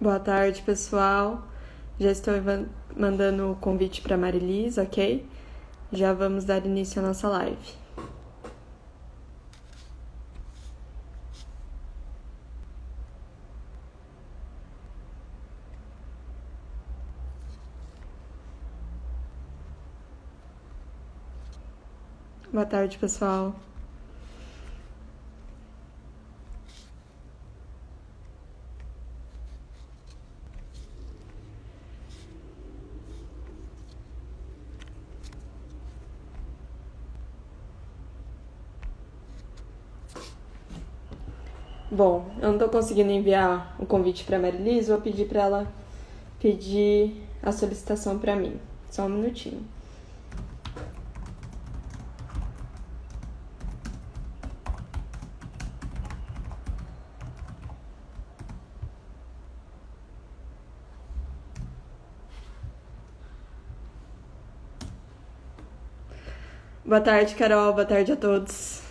Boa tarde, pessoal. Já estou mandando o convite para Marilis, ok? Já vamos dar início à nossa live. Boa tarde, pessoal. Bom, eu não estou conseguindo enviar o convite para Marilis, vou pedir para ela pedir a solicitação para mim. Só um minutinho. Boa tarde, Carol. Boa tarde a todos.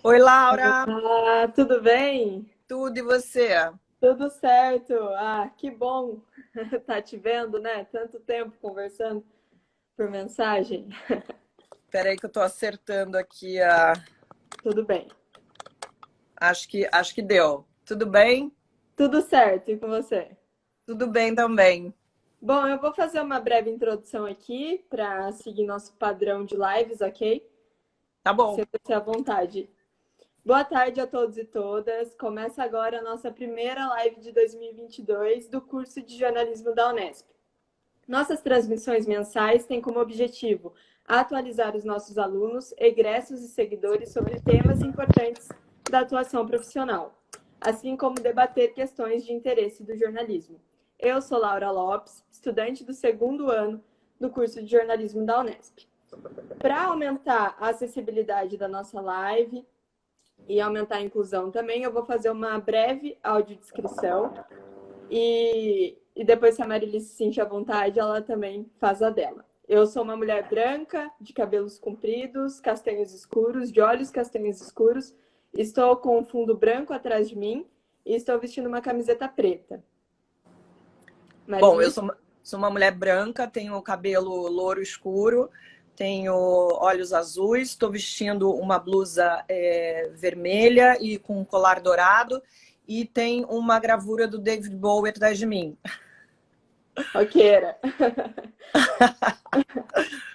Oi, Laura. Olá, tudo bem? Tudo e você? Tudo certo. Ah, que bom tá te vendo, né? Tanto tempo conversando por mensagem. Espera aí que eu tô acertando aqui Tudo bem. Acho que deu. Tudo bem? Tudo certo, e com você? Tudo bem também. Bom, eu vou fazer uma breve introdução aqui para seguir nosso padrão de lives, ok? Tá bom. Sinta-se à vontade. Boa tarde a todos e todas. Começa agora a nossa primeira live de 2022 do curso de jornalismo da Unesp. Nossas transmissões mensais têm como objetivo atualizar os nossos alunos, egressos e seguidores sobre temas importantes da atuação profissional, assim como debater questões de interesse do jornalismo. Eu sou Laura Lopes, estudante do segundo ano do curso de jornalismo da Unesp. Para aumentar a acessibilidade da nossa live e aumentar a inclusão também, eu vou fazer uma breve audiodescrição e depois, se a Marilis se sentir à vontade, ela também faz a dela. Eu sou uma mulher branca, de cabelos compridos, castanhos escuros, de olhos castanhos escuros. Estou com um fundo branco atrás de mim e estou vestindo uma camiseta preta. Bom, eu Marilis? sou uma mulher branca, tenho cabelo louro escuro, tenho olhos azuis, estou vestindo uma blusa vermelha e com um colar dourado e tem uma gravura do David Bowie atrás de mim. Roqueira.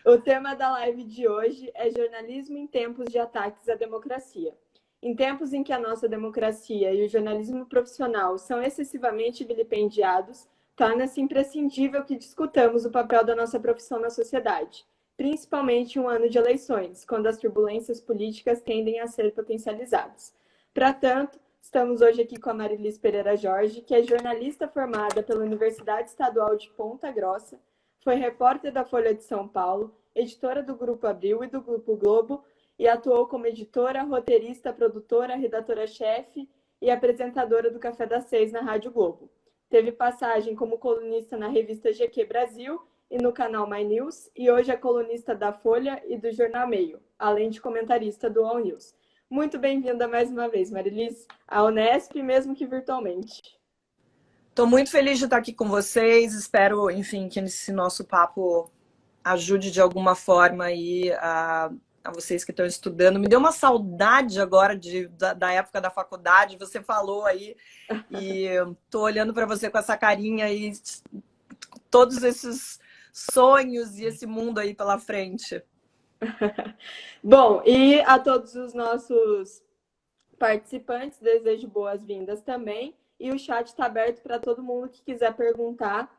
O tema da live de hoje é jornalismo em tempos de ataques à democracia. Em tempos em que a nossa democracia e o jornalismo profissional são excessivamente vilipendiados, torna-se imprescindível que discutamos o papel da nossa profissão na sociedade, principalmente em um ano de eleições, quando as turbulências políticas tendem a ser potencializadas. Para tanto, estamos hoje aqui com a Marilis Pereira Jorge, que é jornalista formada pela Universidade Estadual de Ponta Grossa, foi repórter da Folha de São Paulo, editora do Grupo Abril e do Grupo Globo, e atuou como editora, roteirista, produtora, redatora-chefe e apresentadora do Café das Seis na Rádio Globo. Teve passagem como colunista na revista GQ Brasil e no canal My News, e hoje é colunista da Folha e do Jornal Meio, além de comentarista do All News. Muito bem-vinda mais uma vez, Marilis, à Unesp, mesmo que virtualmente. Estou muito feliz de estar aqui com vocês. Espero, enfim, que esse nosso papo ajude de alguma forma aí a a vocês que estão estudando. Me deu uma saudade agora da época da faculdade. Você falou aí e tô olhando para você com essa carinha e todos esses sonhos e esse mundo aí pela frente. Bom, e a todos os nossos participantes, desejo boas-vindas também. E o chat está aberto para todo mundo que quiser perguntar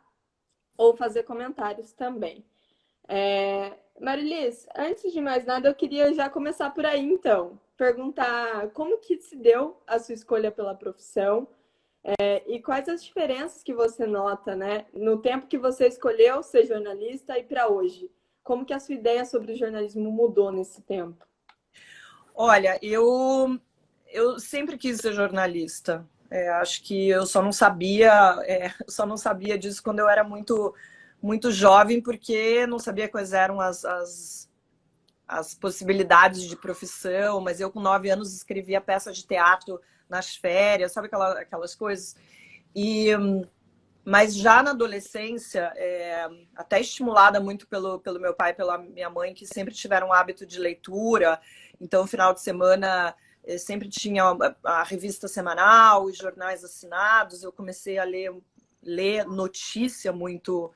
ou fazer comentários também. Marilis, antes de mais nada, eu queria já começar por aí, então. Perguntar como que se deu a sua escolha pela profissão e quais as diferenças que você nota, né, no tempo que você escolheu ser jornalista e para hoje. Como que a sua ideia sobre o jornalismo mudou nesse tempo? Olha, eu sempre quis ser jornalista. Acho que eu só não sabia disso quando eu era muito jovem, porque não sabia quais eram as possibilidades de profissão, mas eu com 9 anos escrevia peça de teatro nas férias, sabe aquelas coisas? Mas já na adolescência, até estimulada muito pelo meu pai e pela minha mãe, que sempre tiveram o hábito de leitura, então no final de semana sempre tinha a revista semanal, os jornais assinados, eu comecei a ler notícia muito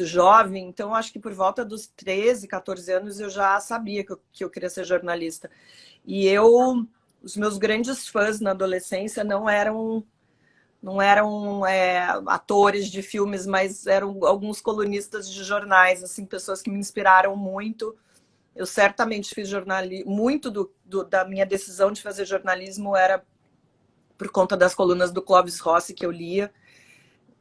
jovem, então acho que por volta dos 13, 14 anos eu já sabia que eu queria ser jornalista. E os meus grandes fãs na adolescência não eram atores de filmes, mas eram alguns colunistas de jornais, assim, pessoas que me inspiraram muito. Eu certamente fiz jornalismo, muito da minha decisão de fazer jornalismo era por conta das colunas do Clóvis Rossi que eu lia.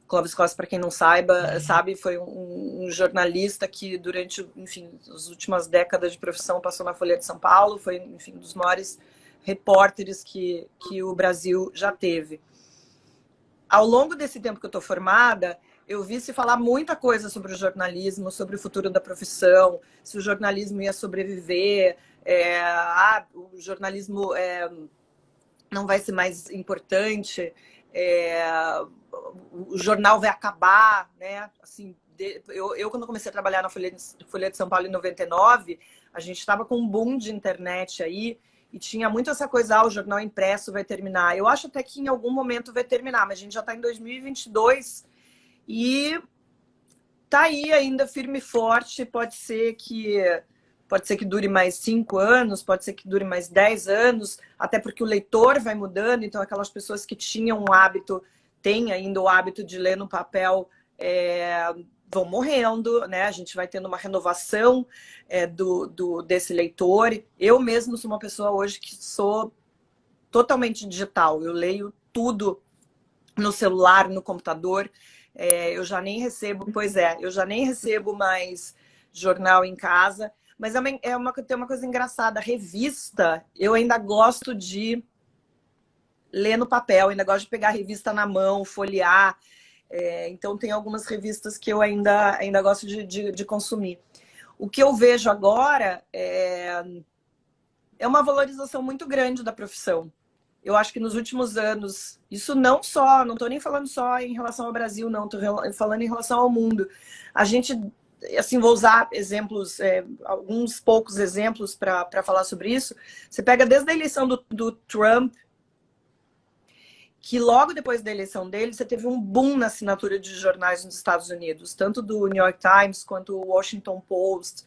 Clóvis Rossi, para quem não sabe, foi um jornalista que durante, enfim, as últimas décadas de profissão passou na Folha de São Paulo, foi, enfim, um dos maiores repórteres que o Brasil já teve. Ao longo desse tempo que eu estou formada, eu vi se falar muita coisa sobre o jornalismo, sobre o futuro da profissão, se o jornalismo ia sobreviver, o jornalismo não vai ser mais importante, o jornal vai acabar, né? Assim, eu quando comecei a trabalhar na Folha de São Paulo em 99, a gente estava com um boom de internet aí, e tinha muito essa coisa, o jornal impresso vai terminar. Eu acho até que em algum momento vai terminar, mas a gente já está em 2022 e tá aí ainda firme e forte. Pode ser que dure mais 5 anos, pode ser que dure mais 10 anos, até porque o leitor vai mudando, então aquelas pessoas que tinham têm ainda o hábito de ler no papel, vão morrendo, né? A gente vai tendo uma renovação desse leitor. Eu mesmo sou uma pessoa hoje que sou totalmente digital. Eu leio tudo no celular, no computador. Eu já nem recebo mais jornal em casa. Mas tem uma coisa engraçada. Revista, eu ainda gosto de ler no papel, ainda gosto de pegar a revista na mão, folhear. Então tem algumas revistas que eu ainda gosto de consumir. O que eu vejo agora é uma valorização muito grande da profissão. Eu acho que nos últimos anos, isso não estou nem falando só em relação ao Brasil, não, estou falando em relação ao mundo. A gente, assim, vou usar exemplos, alguns poucos exemplos para falar sobre isso. Você pega desde a eleição do Trump, que logo depois da eleição dele, você teve um boom na assinatura de jornais nos Estados Unidos, tanto do New York Times quanto o Washington Post.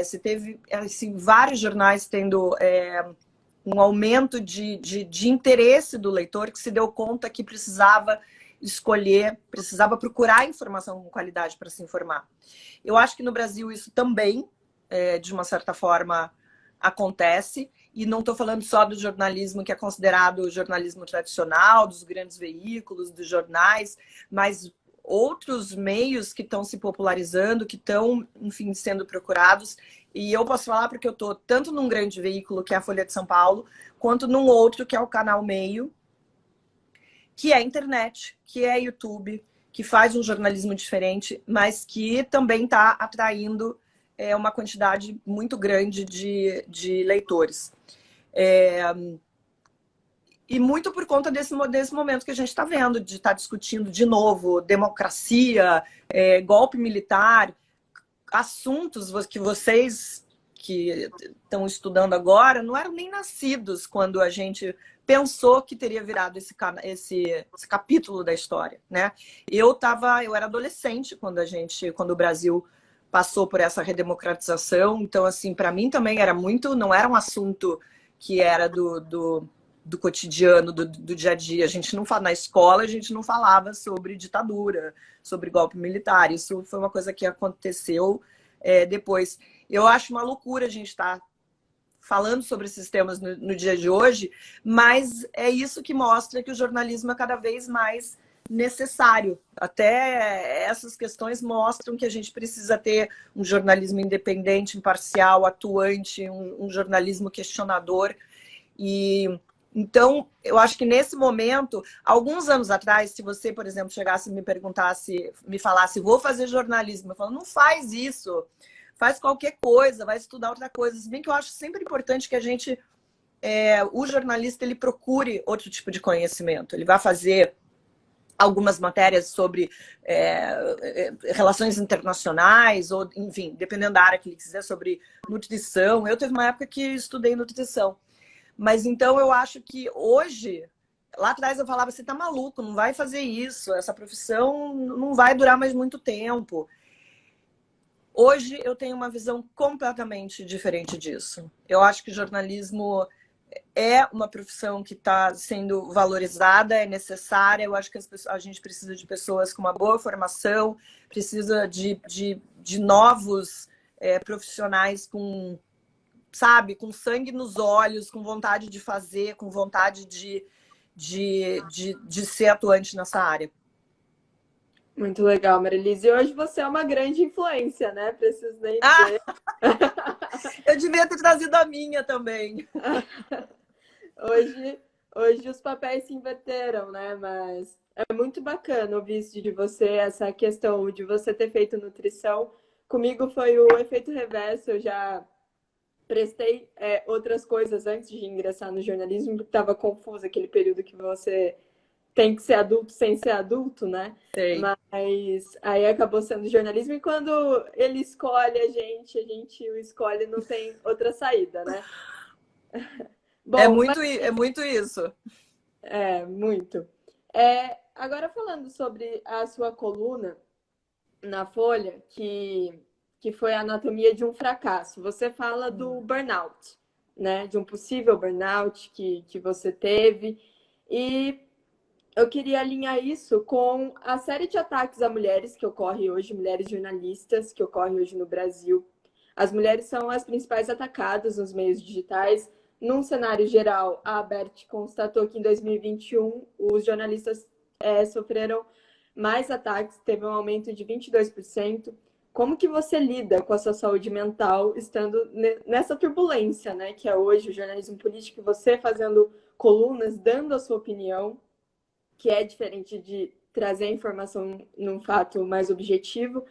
Você teve, assim, vários jornais tendo um aumento de interesse do leitor, que se deu conta que precisava escolher, precisava procurar informação com qualidade para se informar. Eu acho que no Brasil isso também, de uma certa forma, acontece. E não estou falando só do jornalismo que é considerado o jornalismo tradicional, dos grandes veículos, dos jornais, mas outros meios que estão se popularizando, que estão, enfim, sendo procurados. E eu posso falar porque eu estou tanto num grande veículo, que é a Folha de São Paulo, quanto num outro, que é o Canal Meio, que é a internet, que é YouTube, que faz um jornalismo diferente, mas que também está atraindo uma quantidade muito grande de leitores. E muito por conta desse momento que a gente está vendo, de estar discutindo de novo democracia, golpe militar, assuntos que que estão estudando agora não eram nem nascidos quando a gente pensou que teria virado esse capítulo da história, né? Eu era adolescente quando o Brasil passou por essa redemocratização, então assim, para mim também não era um assunto que era do cotidiano, do dia a dia. A gente não fala na escola, a gente não falava sobre ditadura, sobre golpe militar. Isso foi uma coisa que aconteceu depois. Eu acho uma loucura a gente estar falando sobre esses temas no dia de hoje, mas é isso que mostra que o jornalismo é cada vez mais necessário. Até essas questões mostram que a gente precisa ter um jornalismo independente, imparcial, atuante, um jornalismo questionador. E então, eu acho que nesse momento, alguns anos atrás, se você, por exemplo, chegasse e me falasse, vou fazer jornalismo, eu falo, não faz isso, faz qualquer coisa, vai estudar outra coisa. Se bem que eu acho sempre importante que o jornalista, ele procure outro tipo de conhecimento. Ele vai fazer algumas matérias sobre relações internacionais, ou, enfim, dependendo da área que ele quiser, sobre nutrição. Eu teve uma época que estudei nutrição. Mas então eu acho que hoje, lá atrás eu falava, você tá maluco, não vai fazer isso, essa profissão não vai durar mais muito tempo. Hoje eu tenho uma visão completamente diferente disso. Eu acho que jornalismo é uma profissão que está sendo valorizada, é necessária. Eu acho que a gente precisa de pessoas com uma boa formação, precisa de novos profissionais com sangue nos olhos, com vontade de fazer, com vontade de ser atuante nessa área. Muito legal, Marilise. E hoje você é uma grande influência, né? Preciso nem dizer. Eu devia ter trazido a minha também. Hoje os papéis se inverteram, né? Mas é muito bacana ouvir isso de você, essa questão de você ter feito nutrição. Comigo foi o efeito reverso, eu já prestei outras coisas antes de ingressar no jornalismo, porque estava confuso aquele período que você tem que ser adulto sem ser adulto, né? Sei. Mas aí acabou sendo jornalismo, e quando ele escolhe a gente o escolhe, não tem outra saída, né? Bom, é muito isso. Muito. Agora falando sobre a sua coluna na Folha, que foi a anatomia de um fracasso. Você fala do burnout, né? De um possível burnout que você teve. E eu queria alinhar isso com a série de ataques a mulheres que ocorre hoje, mulheres jornalistas, que ocorre hoje no Brasil. As mulheres são as principais atacadas nos meios digitais. Num cenário geral, a ABERT constatou que em 2021 os jornalistas sofreram mais ataques, teve um aumento de 22%. Como que você lida com a sua saúde mental estando nessa turbulência, né? Que é hoje o jornalismo político, você fazendo colunas, dando a sua opinião, que é diferente de trazer a informação num fato mais objetivo.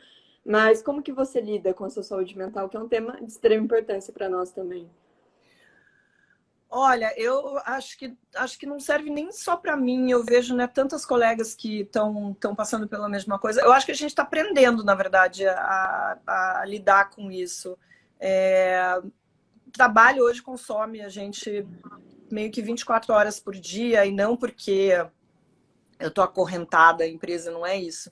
Mas como que você lida com a sua saúde mental, que é um tema de extrema importância para nós também? Olha, eu acho que não serve nem só para mim. Eu vejo, né, tantas colegas que estão passando pela mesma coisa. Eu acho que a gente está aprendendo, na verdade, a lidar com isso. O trabalho hoje consome a gente meio que 24 horas por dia, e não porque eu estou acorrentada à empresa, não é isso.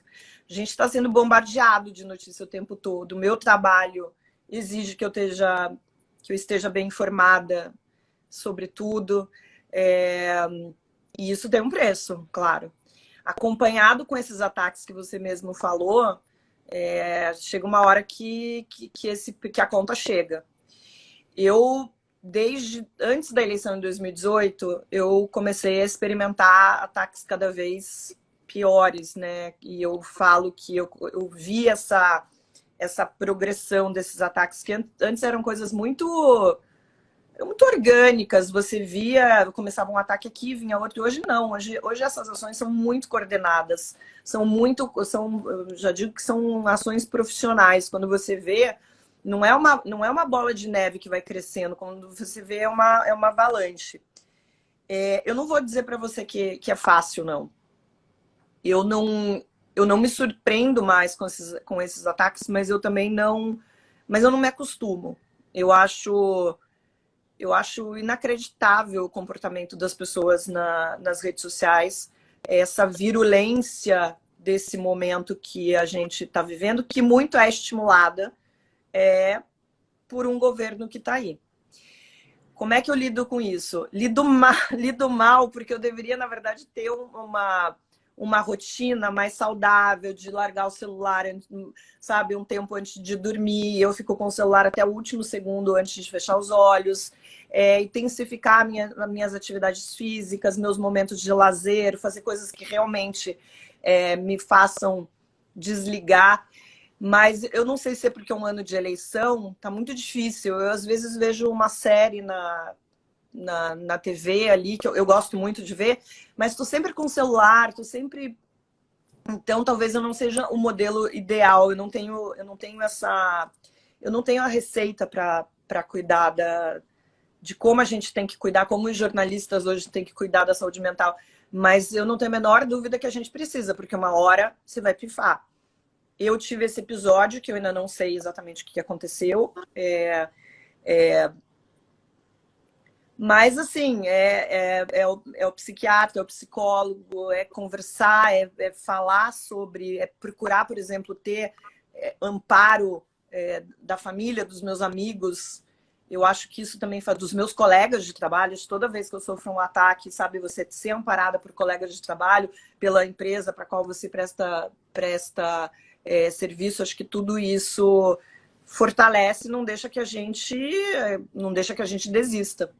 A gente está sendo bombardeado de notícia o tempo todo. O meu trabalho exige que eu esteja bem informada sobre tudo, e isso tem um preço, claro. Acompanhado com esses ataques que você mesmo falou, chega uma hora que a conta chega. Eu, desde antes da eleição de 2018, eu comecei a experimentar ataques cada vez piores, né? E eu falo que eu vi essa progressão desses ataques, que antes eram coisas muito orgânicas. Você via, começava um ataque aqui, vinha outro. Hoje não, hoje essas ações são muito coordenadas, já digo que são ações profissionais. Quando você vê, não é uma bola de neve que vai crescendo, quando você vê é uma avalanche. Eu não vou dizer para você que é fácil, não. Eu não me surpreendo mais com esses ataques, mas eu também não me acostumo. Eu acho inacreditável o comportamento das pessoas nas redes sociais, essa virulência desse momento que a gente está vivendo, que muito é estimulada por um governo que está aí. Como é que eu lido com isso? Lido mal porque eu deveria, na verdade, ter uma rotina mais saudável, de largar o celular, sabe, um tempo antes de dormir. Eu fico com o celular até o último segundo antes de fechar os olhos. Intensificar minhas atividades físicas, meus momentos de lazer, fazer coisas que realmente me façam desligar. Mas eu não sei se é porque é um ano de eleição, tá muito difícil. Eu, às vezes, vejo uma série na TV ali, que eu gosto muito de ver, mas tô sempre com o celular, tô sempre... Então, talvez eu não seja o modelo ideal. Eu não tenho a receita para cuidar de como a gente tem que cuidar, como os jornalistas hoje têm que cuidar da saúde mental. Mas eu não tenho a menor dúvida que a gente precisa, porque uma hora você vai pifar. Eu tive esse episódio, que eu ainda não sei exatamente o que aconteceu. Mas, assim, é o psiquiatra, é o psicólogo, é conversar, é falar sobre, é procurar, por exemplo, ter amparo da família, dos meus amigos. Eu acho que isso também faz dos meus colegas de trabalho. Toda vez que eu sofro um ataque, sabe, você ser amparada por colegas de trabalho, pela empresa para a qual você presta serviço, acho que tudo isso fortalece, não deixa que a gente desista.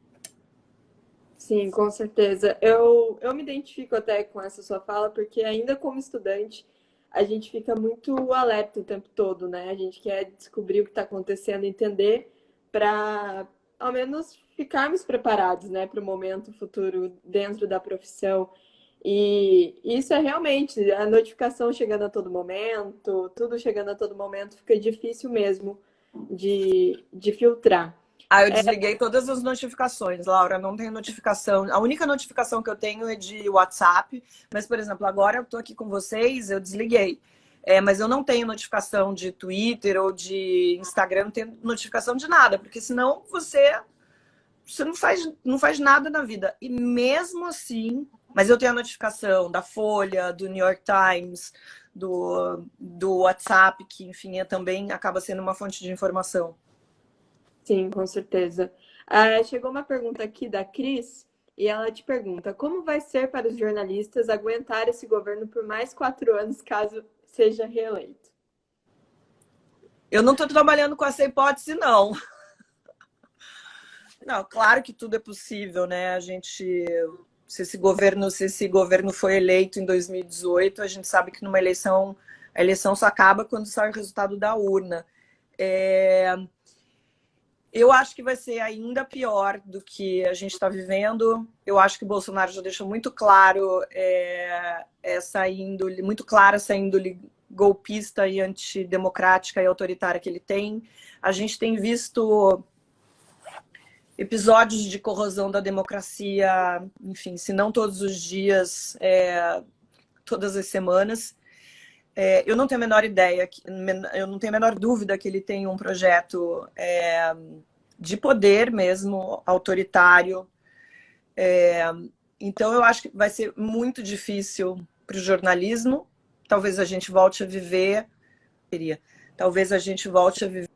Sim, com certeza. Eu me identifico até com essa sua fala, porque ainda como estudante, a gente fica muito alerta o tempo todo, né? A gente quer descobrir o que está acontecendo, entender, para ao menos ficarmos preparados, né, para o momento futuro dentro da profissão. E isso é realmente a notificação chegando a todo momento, tudo chegando a todo momento, fica difícil mesmo de filtrar. Eu desliguei todas as notificações, Laura, não tem notificação. A única notificação que eu tenho é de WhatsApp, mas, por exemplo, agora eu estou aqui com vocês, eu desliguei. Mas eu não tenho notificação de Twitter ou de Instagram, não tenho notificação de nada, porque senão você não faz nada na vida. E mesmo assim, mas eu tenho a notificação da Folha, do New York Times, do WhatsApp, que, enfim, também acaba sendo uma fonte de informação. Sim, com certeza. Chegou uma pergunta aqui da Cris, e ela te pergunta: como vai ser para os jornalistas aguentar esse governo por mais 4 anos, caso seja reeleito? Eu não estou trabalhando com essa hipótese, não. Não, claro que tudo é possível, né? Se esse governo foi eleito em 2018, a gente sabe que numa eleição, a eleição só acaba quando sai o resultado da urna. Eu acho que vai ser ainda pior do que a gente está vivendo. Eu acho que o Bolsonaro já deixou muito claro muito clara essa índole golpista e antidemocrática e autoritária que ele tem. A gente tem visto episódios de corrosão da democracia, enfim, se não todos os dias, todas as semanas. Eu não tenho a menor ideia, eu não tenho a menor dúvida que ele tem um projeto de poder mesmo, autoritário. Então, eu acho que vai ser muito difícil para o jornalismo. Talvez a gente volte a viver... Talvez a gente volte a viver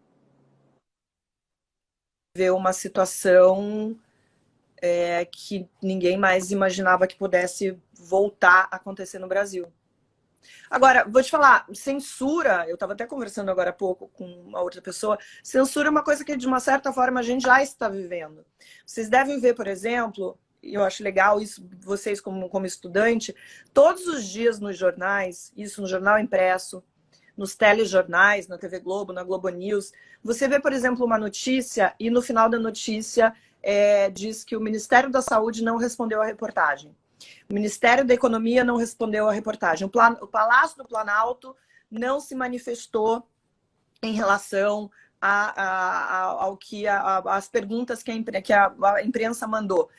uma situação que ninguém mais imaginava que pudesse voltar a acontecer no Brasil. Agora, vou te falar, censura, eu estava até conversando agora há pouco com uma outra pessoa, censura é uma coisa que, de uma certa forma, a gente já está vivendo. Vocês devem ver, por exemplo, e eu acho legal isso, vocês como estudante, todos os dias nos jornais, isso no jornal impresso, nos telejornais, na TV Globo, na Globo News, você vê, por exemplo, uma notícia e no final da notícia diz que o Ministério da Saúde não respondeu à reportagem. O Ministério da Economia não respondeu à reportagem. O Palácio do Planalto não se manifestou em relação ao que as perguntas que a imprensa mandou.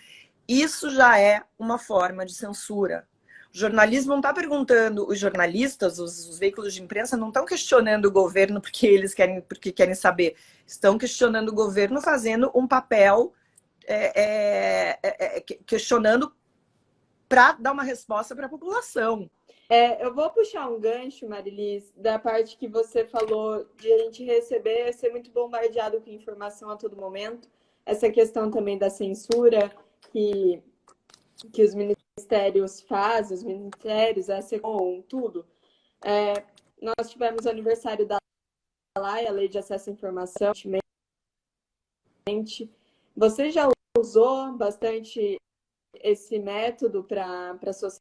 Isso já é uma forma de censura. O jornalismo não está perguntando, os jornalistas, os veículos de imprensa não estão questionando o governo porque querem saber. Estão questionando o governo fazendo um papel questionando para dar uma resposta para a população. Eu vou puxar um gancho, Marilis, da parte que você falou de a gente ser muito bombardeado com informação a todo momento. Essa questão também da censura que os ministérios fazem, os ministérios, a SECOM, tudo. Nós tivemos o aniversário da LAI, a Lei de Acesso à Informação. Você já usou bastante esse método para suas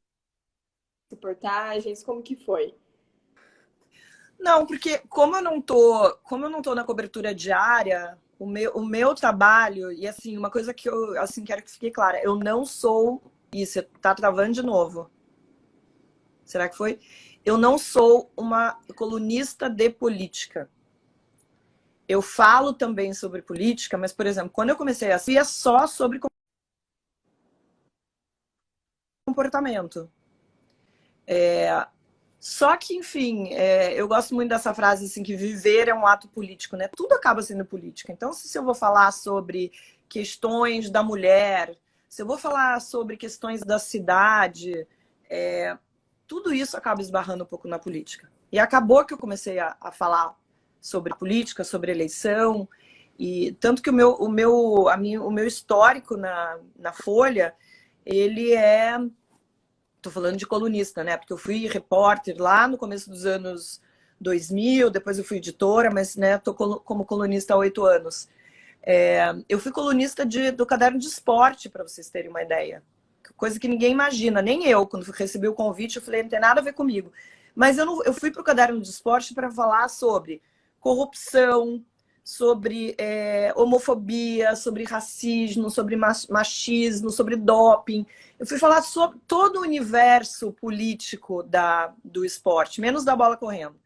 reportagens? Como que foi? Não, porque como eu não tô na cobertura diária, o meu trabalho, e assim, uma coisa que eu assim, quero que fique clara, eu não sou. Isso, tá travando de novo. Será que foi? Eu não sou uma colunista de política. Eu falo também sobre política, mas, por exemplo, quando eu comecei a assistir, é só sobre comportamento. Só que, enfim, eu gosto muito dessa frase assim, que viver é um ato político, né? Tudo acaba sendo política. Então, se eu vou falar sobre questões da mulher, se eu vou falar sobre questões da cidade, tudo isso acaba esbarrando um pouco na política. E acabou que eu comecei a falar sobre política, sobre eleição, e tanto que o meu histórico na Folha, ele é... Tô falando de colunista, né? Porque eu fui repórter lá no começo dos anos 2000, depois eu fui editora, mas né, tô como colunista há 8 anos. Eu fui colunista do Caderno de Esporte, para vocês terem uma ideia. Coisa que ninguém imagina, nem eu, quando recebi o convite, eu falei, não tem nada a ver comigo. Mas eu fui para o Caderno de Esporte para falar sobre corrupção, sobre homofobia, sobre racismo, sobre machismo, sobre doping. Eu fui falar sobre todo o universo político do esporte, menos da bola correndo.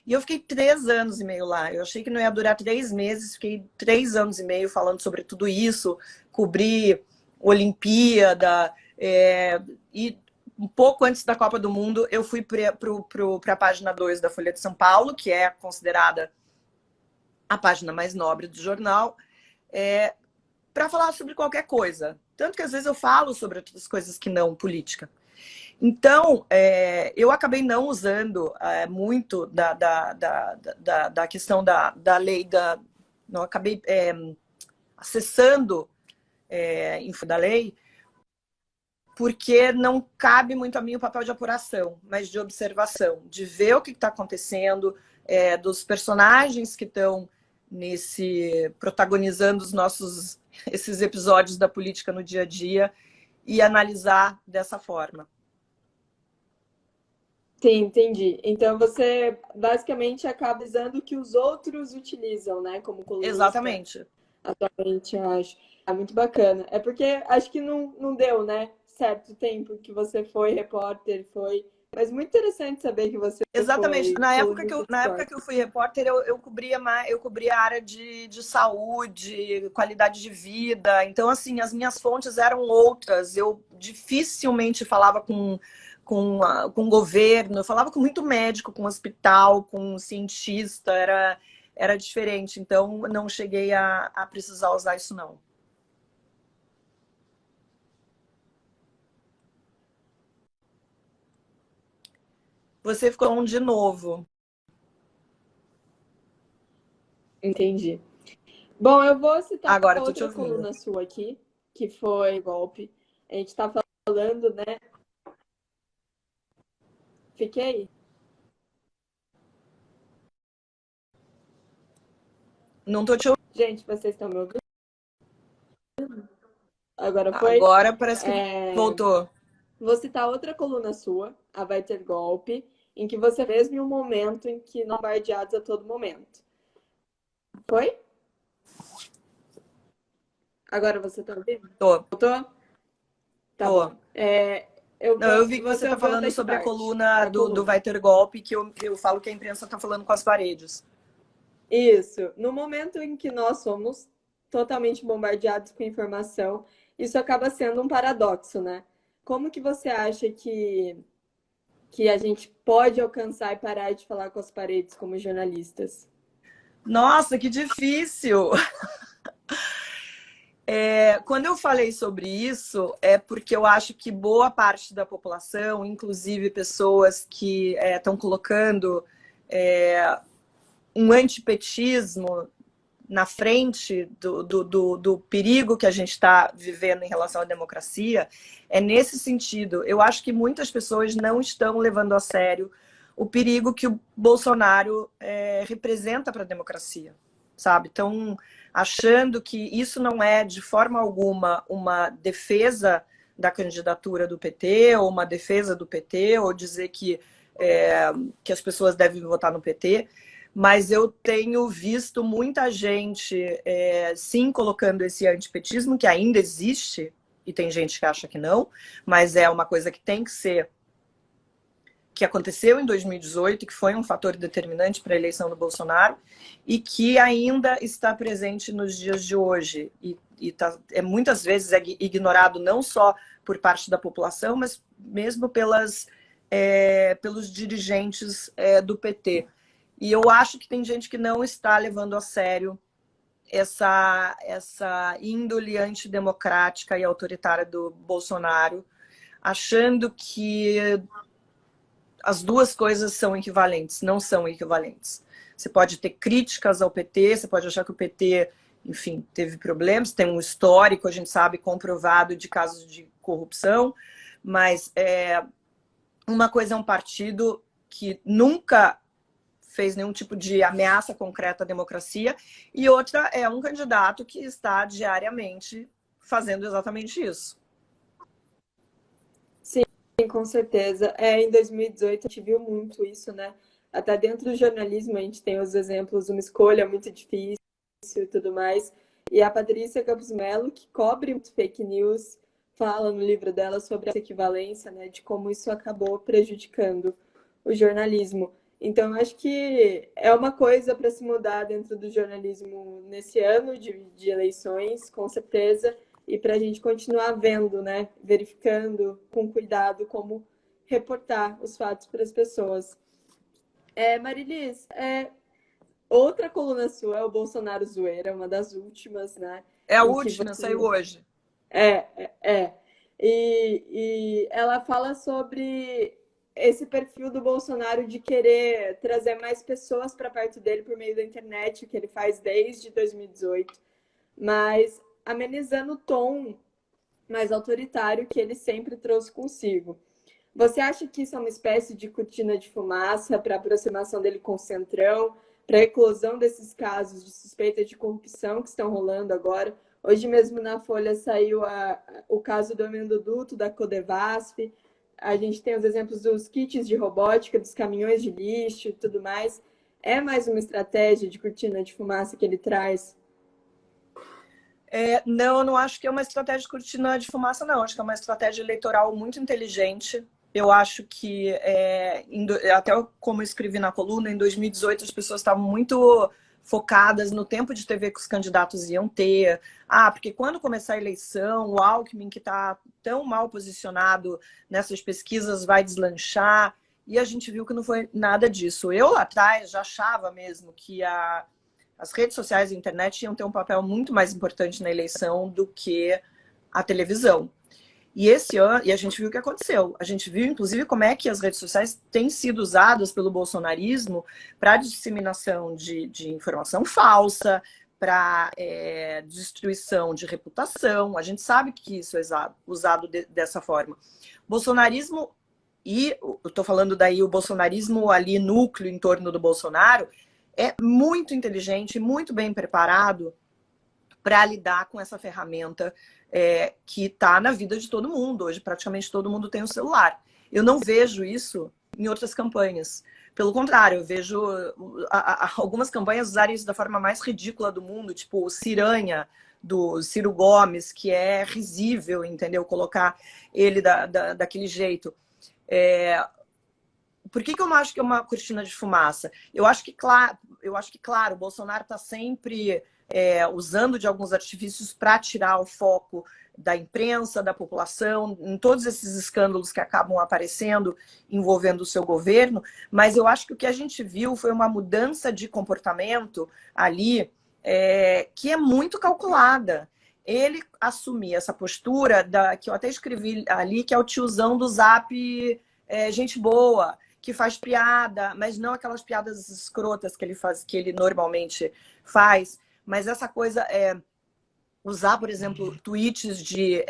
E eu fiquei 3 anos e meio lá. Eu achei que não ia durar 3 meses, fiquei 3 anos e meio falando sobre tudo isso, cobri Olimpíada, e um pouco antes da Copa do Mundo, eu fui para a página 2 da Folha de São Paulo, que é considerada a página mais nobre do jornal, para falar sobre qualquer coisa. Tanto que às vezes eu falo sobre outras coisas que não política. Então, eu acabei não usando muito da questão da lei, não acabei acessando info da lei, porque não cabe muito a mim o papel de apuração, mas de observação, de ver o que está acontecendo, dos personagens que estão protagonizando esses episódios da política no dia a dia e analisar dessa forma. Sim, entendi. Então você basicamente acaba usando o que os outros utilizam, né? Como colunista. Exatamente. Atualmente, eu acho. É muito bacana. É porque acho que não deu, né? Certo tempo que você foi repórter, Mas muito interessante saber que você Exatamente. foi Na época que eu fui repórter, eu cobria a área de saúde, qualidade de vida. Então, assim, as minhas fontes eram outras. Eu dificilmente falava com o governo, eu falava com muito médico, com hospital, com cientista, era diferente. Então, não cheguei a precisar usar isso, não. Você ficou on de novo. Entendi. Bom, eu vou citar Agora, tô te outra ouvindo. coluna sua aqui, que foi golpe. A gente tá falando, né? Fiquei? Não tô te ouvindo. Gente, vocês estão me ouvindo? Agora foi? Agora parece que voltou. Vou citar outra coluna sua, a Vai Ter Golpe, em que você mesmo em um momento em que não bombardeados a todo momento. Foi? Agora você tá ouvindo? Tô. Voltou? Tá Tô. bom. Eu vi que você está falando sobre a coluna do Vai Ter Golpe, que eu falo que a imprensa está falando com as paredes. Isso. No momento em que nós somos totalmente bombardeados com informação, isso acaba sendo um paradoxo, né? Como que você acha que que a gente pode alcançar e parar de falar com as paredes como jornalistas? Nossa, que difícil! Quando eu falei sobre isso, é porque eu acho que boa parte da população, inclusive pessoas que estão colocando um antipetismo na frente do perigo que a gente está vivendo em relação à democracia, é nesse sentido. Eu acho que muitas pessoas não estão levando a sério o perigo que o Bolsonaro representa para a democracia, sabe? Estão achando que isso não é, de forma alguma, uma defesa da candidatura do PT, ou uma defesa do PT, ou dizer que as pessoas devem votar no PT. Mas eu tenho visto muita gente, sim, colocando esse antipetismo, que ainda existe, e tem gente que acha que não, mas é uma coisa que tem que ser, que aconteceu em 2018, que foi um fator determinante para a eleição do Bolsonaro, e que ainda está presente nos dias de hoje. E muitas vezes é ignorado não só por parte da população, mas mesmo pelos dirigentes do PT. E eu acho que tem gente que não está levando a sério essa índole antidemocrática e autoritária do Bolsonaro, achando que as duas coisas são equivalentes. Não são equivalentes. Você pode ter críticas ao PT, você pode achar que o PT, enfim, teve problemas, tem um histórico, a gente sabe, comprovado de casos de corrupção, mas uma coisa é um partido que nunca fez nenhum tipo de ameaça concreta à democracia, e outra é um candidato que está diariamente fazendo exatamente isso. Sim, com certeza. Em 2018 a gente viu muito isso, né? Até dentro do jornalismo a gente tem os exemplos, uma escolha muito difícil e tudo mais. E a Patrícia Campos Mello, que cobre muito fake news, fala no livro dela sobre essa equivalência, né? De como isso acabou prejudicando o jornalismo. Então, acho que é uma coisa para se mudar dentro do jornalismo nesse ano de eleições, com certeza, e para a gente continuar vendo, né, verificando com cuidado como reportar os fatos para as pessoas. Marilis, outra coluna sua é o Bolsonaro Zoeira, uma das últimas, né? É a última, saiu hoje. E ela fala sobre esse perfil do Bolsonaro de querer trazer mais pessoas para perto dele por meio da internet, que ele faz desde 2018, mas amenizando o tom mais autoritário que ele sempre trouxe consigo. Você acha que isso é uma espécie de cortina de fumaça para a aproximação dele com o Centrão, para a eclosão desses casos de suspeita de corrupção que estão rolando agora? Hoje mesmo na Folha saiu o caso do amendoduto da Codevasf. A gente tem os exemplos dos kits de robótica, dos caminhões de lixo e tudo mais. É mais uma estratégia de cortina de fumaça que ele traz? Não, eu não acho que é uma estratégia de cortina de fumaça, não. Acho que é uma estratégia eleitoral muito inteligente. Eu acho que, até como eu escrevi na coluna, em 2018 as pessoas estavam muito focadas no tempo de TV que os candidatos iam ter. Porque quando começar a eleição, o Alckmin, que está tão mal posicionado nessas pesquisas, vai deslanchar. E a gente viu que não foi nada disso. Eu lá atrás já achava mesmo que as redes sociais e a internet iam ter um papel muito mais importante na eleição do que a televisão. E esse ano, e a gente viu o que aconteceu. A gente viu, inclusive, como é que as redes sociais têm sido usadas pelo bolsonarismo para disseminação de informação falsa, para destruição de reputação. A gente sabe que isso é usado dessa forma. Bolsonarismo, e eu estou falando daí o bolsonarismo ali, núcleo em torno do Bolsonaro, é muito inteligente, muito bem preparado para lidar com essa ferramenta que está na vida de todo mundo. Hoje, praticamente todo mundo tem um celular. Eu não vejo isso em outras campanhas. Pelo contrário, eu vejo algumas campanhas usarem isso da forma mais ridícula do mundo, tipo o Ciranha, do Ciro Gomes, que é risível, entendeu? Colocar ele daquele jeito. Por que eu não acho que é uma cortina de fumaça? Eu acho que, claro, o Bolsonaro está sempre usando de alguns artifícios para tirar o foco da imprensa, da população, em todos esses escândalos que acabam aparecendo envolvendo o seu governo, mas eu acho que o que a gente viu foi uma mudança de comportamento ali que é muito calculada. Ele assumir essa postura que eu até escrevi ali, que é o tiozão do Zap, gente boa, que faz piada, mas não aquelas piadas escrotas que ele normalmente faz, mas essa coisa usar, por exemplo, tweets de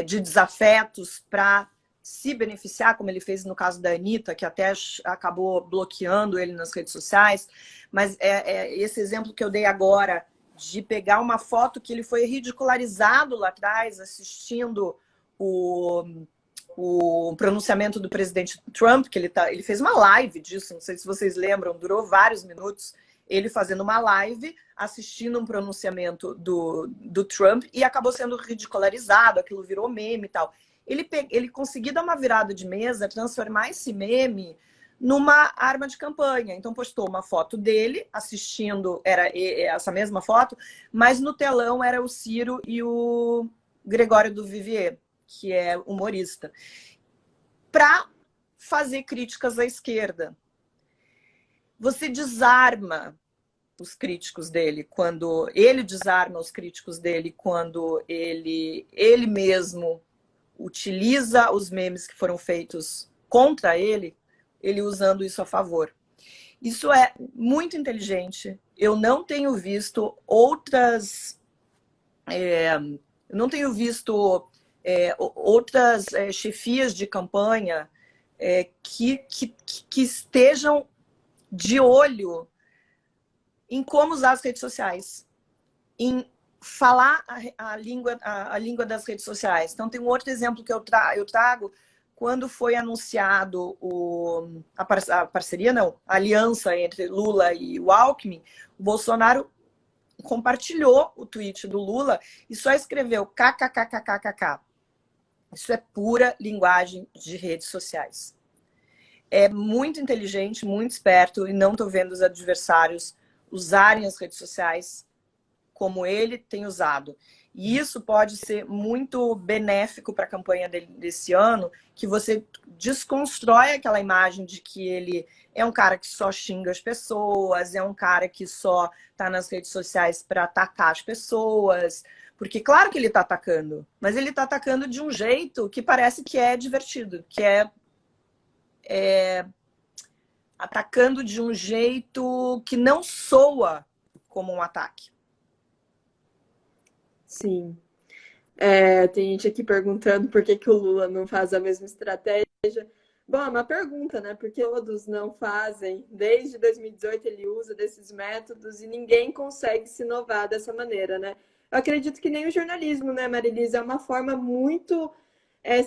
desafetos para se beneficiar, como ele fez no caso da Anitta, que até acabou bloqueando ele nas redes sociais. Mas esse exemplo que eu dei agora, de pegar uma foto que ele foi ridicularizado lá atrás, assistindo o pronunciamento do presidente Trump, que ele fez uma live disso, não sei se vocês lembram, durou vários minutos, ele fazendo uma live, assistindo um pronunciamento do Trump, e acabou sendo ridicularizado, aquilo virou meme e tal. Ele conseguiu dar uma virada de mesa, transformar esse meme numa arma de campanha. Então postou uma foto dele assistindo, era essa mesma foto, mas no telão era o Ciro e o Gregório do Vivier, que é humorista, para fazer críticas à esquerda. Você desarma os críticos dele quando ele desarma os críticos dele quando ele mesmo utiliza os memes que foram feitos contra ele usando isso a favor. Isso é muito inteligente. Eu não tenho visto outras chefias de campanha que estejam de olho em como usar as redes sociais, em falar a língua das redes sociais. Então, tem um outro exemplo que eu trago, quando foi anunciado a aliança entre Lula e o Alckmin, o Bolsonaro compartilhou o tweet do Lula e só escreveu kkkkkk. Isso é pura linguagem de redes sociais. É muito inteligente, muito esperto, e não estou vendo os adversários usarem as redes sociais como ele tem usado. E isso pode ser muito benéfico para a campanha desse ano, que você desconstrói aquela imagem de que ele é um cara que só xinga as pessoas, é um cara que só está nas redes sociais para atacar as pessoas. Porque claro que ele está atacando, mas ele está atacando de um jeito que parece que é divertido, que atacando de um jeito que não soa como um ataque. Sim. Tem gente aqui perguntando por que o Lula não faz a mesma estratégia. Bom, é uma pergunta, né? Porque todos não fazem. Desde 2018 ele usa desses métodos e ninguém consegue se inovar dessa maneira, né? Eu acredito que nem o jornalismo, né, Marilisa? É uma forma muito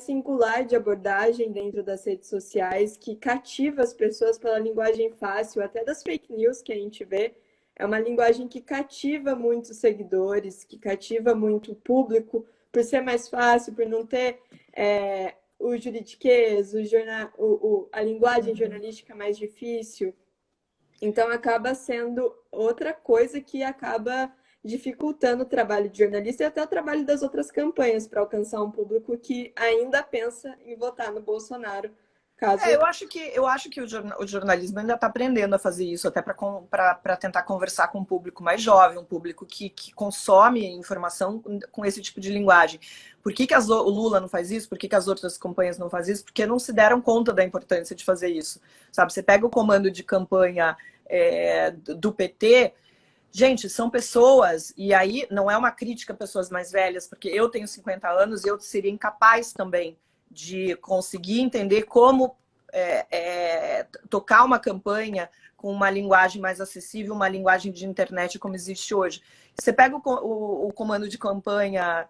singular de abordagem dentro das redes sociais que cativa as pessoas pela linguagem fácil, até das fake news que a gente vê. É uma linguagem que cativa muitos seguidores, que cativa muito o público, por ser mais fácil, por não ter o juridiquês, a linguagem jornalística mais difícil. Então, acaba sendo outra coisa que acaba dificultando o trabalho de jornalista e até o trabalho das outras campanhas para alcançar um público que ainda pensa em votar no Bolsonaro. Eu acho que o jornalismo ainda está aprendendo a fazer isso, até para tentar conversar com um público mais jovem, um público que consome informação com esse tipo de linguagem. Por que o Lula não faz isso? Por que as outras campanhas não fazem isso? Porque não se deram conta da importância de fazer isso. Sabe? Você pega o comando de campanha do PT, gente, são pessoas, e aí não é uma crítica a pessoas mais velhas, porque eu tenho 50 anos e eu seria incapaz também de conseguir entender como tocar uma campanha com uma linguagem mais acessível, uma linguagem de internet como existe hoje. Você pega o comando de campanha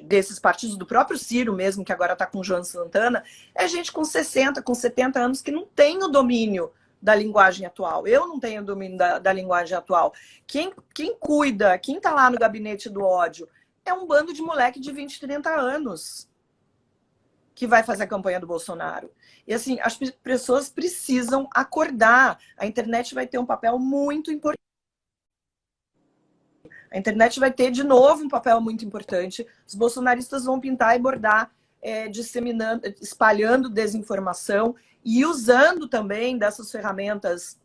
desses partidos, do próprio Ciro mesmo, que agora está com o João Santana, é gente com 60, com 70 anos que não tem o domínio da linguagem atual. Eu não tenho o domínio da linguagem atual. Quem cuida, quem está lá no gabinete do ódio, é um bando de moleque de 20, 30 anos que vai fazer a campanha do Bolsonaro. E assim, as pessoas precisam acordar. A internet vai ter um papel muito importante. A internet vai ter, de novo, um papel muito importante. Os bolsonaristas vão pintar e bordar, disseminando, espalhando desinformação e usando também dessas ferramentas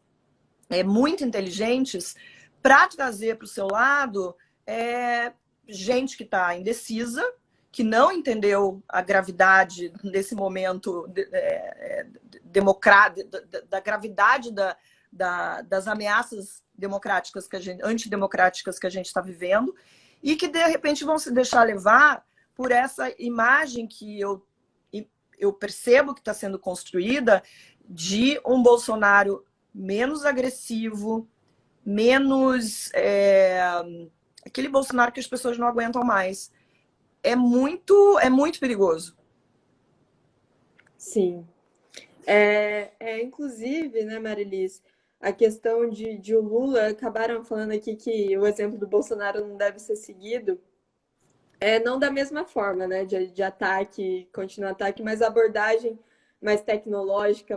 muito inteligentes para trazer para o seu lado gente que está indecisa, que não entendeu a gravidade desse momento da gravidade das ameaças democráticas antidemocráticas que a gente está vivendo, e que de repente vão se deixar levar por essa imagem que eu percebo que está sendo construída de um Bolsonaro menos agressivo, menos aquele Bolsonaro que as pessoas não aguentam mais. É muito perigoso. Sim. Inclusive, né, Marilis, a questão de o Lula, acabaram falando aqui que o exemplo do Bolsonaro não deve ser seguido, não da mesma forma, né, de ataque, contínuo ataque, mas abordagem mais tecnológica,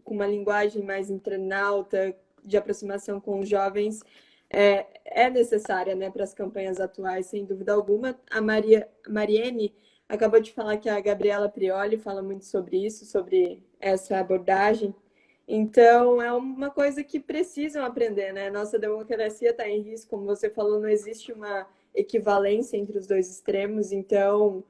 com uma linguagem mais internauta, de aproximação com os jovens, é necessária, né, para as campanhas atuais, sem dúvida alguma. A Mariene acabou de falar que a Gabriela Prioli fala muito sobre isso, sobre essa abordagem. Então, é uma coisa que precisam aprender, né? Nossa democracia está em risco, como você falou, não existe uma equivalência entre os dois extremos. Então,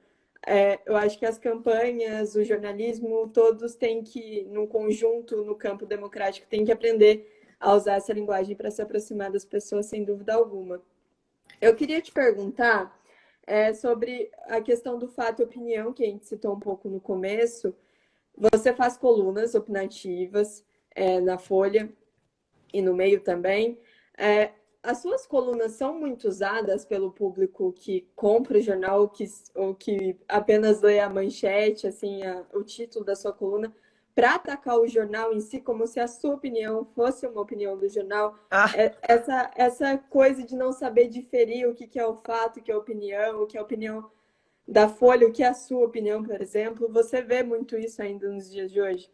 eu acho que as campanhas, o jornalismo, todos têm que, num conjunto, no campo democrático, têm que aprender a usar essa linguagem para se aproximar das pessoas, sem dúvida alguma. Eu queria te perguntar sobre a questão do fato e opinião, que a gente citou um pouco no começo. Você faz colunas opinativas na Folha e no Meio também. As suas colunas são muito usadas pelo público que compra o jornal ou que apenas lê a manchete, assim, o título da sua coluna, para atacar o jornal em si, como se a sua opinião fosse uma opinião do jornal. Essa coisa de não saber diferir o que é o fato, o que é a opinião da Folha, o que é a sua opinião, por exemplo. Você vê muito isso ainda nos dias de hoje?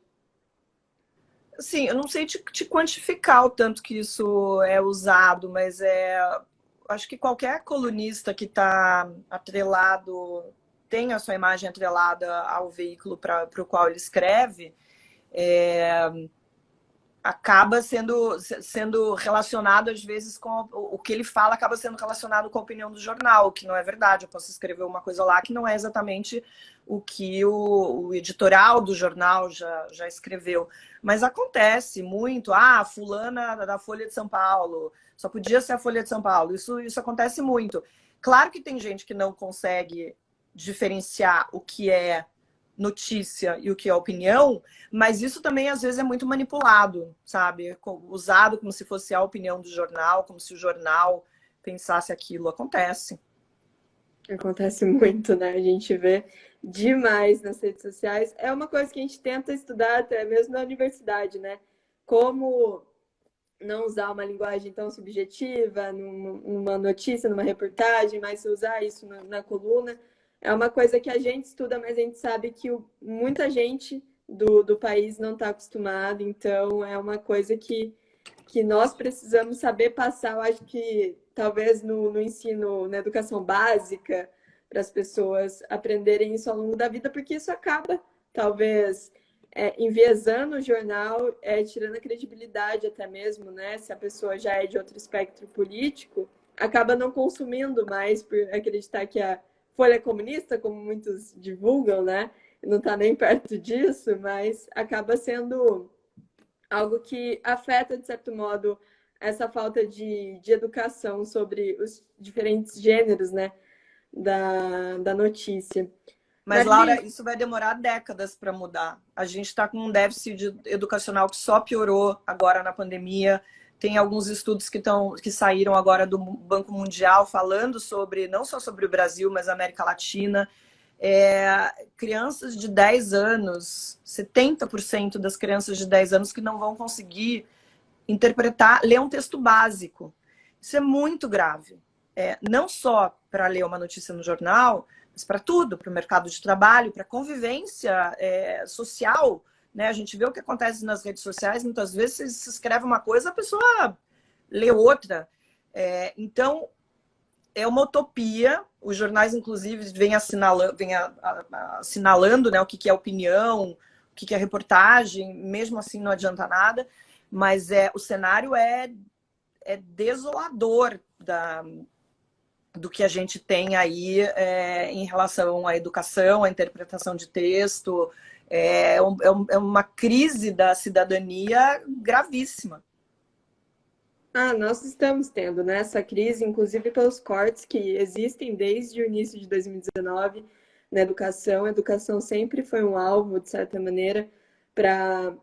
Sim, eu não sei te quantificar o tanto que isso é usado, mas acho que qualquer colunista que está atrelado, tem a sua imagem atrelada ao veículo para o qual ele escreve, acaba sendo relacionado, às vezes, com o que ele fala, acaba sendo relacionado com a opinião do jornal, que não é verdade. Eu posso escrever uma coisa lá que não é exatamente o que o editorial do jornal já escreveu. Mas acontece muito. Fulana da Folha de São Paulo, só podia ser a Folha de São Paulo. Isso acontece muito. Claro que tem gente que não consegue diferenciar o que é notícia e o que é opinião, mas isso também às vezes é muito manipulado, sabe? Usado como se fosse a opinião do jornal, como se o jornal pensasse aquilo. Acontece muito, né? A gente vê demais nas redes sociais. É uma coisa que a gente tenta estudar até mesmo na universidade, né? Como não usar uma linguagem tão subjetiva numa notícia, numa reportagem, mas usar isso na coluna. É uma coisa que a gente estuda, mas a gente sabe que muita gente do país não está acostumada. Então, é uma coisa que nós precisamos saber passar. Eu acho que talvez no ensino, na educação básica, para as pessoas aprenderem isso ao longo da vida, porque isso acaba, talvez, enviesando o jornal, tirando a credibilidade até mesmo, né? Se a pessoa já é de outro espectro político, acaba não consumindo mais por acreditar que a Folha comunista, como muitos divulgam, né? Não está nem perto disso, mas acaba sendo algo que afeta, de certo modo, essa falta de educação sobre os diferentes gêneros, né, da notícia. Mas, Laura, isso vai demorar décadas para mudar. A gente está com um déficit educacional que só piorou agora na pandemia. Tem alguns estudos que saíram agora do Banco Mundial falando sobre, não só sobre o Brasil, mas a América Latina. Crianças de 10 anos, 70% das crianças de 10 anos que não vão conseguir ler um texto básico. Isso é muito grave. Não só para ler uma notícia no jornal, mas para tudo, para o mercado de trabalho, para a convivência social. Né? A gente vê o que acontece nas redes sociais, muitas vezes você escreve uma coisa, a pessoa lê outra. Então, é uma utopia. Os jornais, inclusive, vêm assinalando, né, o que é opinião, o que é reportagem, mesmo assim não adianta nada, mas o cenário é desolador do que a gente tem aí em relação à educação, à interpretação de texto. É uma crise da cidadania gravíssima. Nós estamos tendo, né, essa crise, inclusive pelos cortes que existem desde o início de 2019 na educação. A educação sempre foi um alvo, de certa maneira, para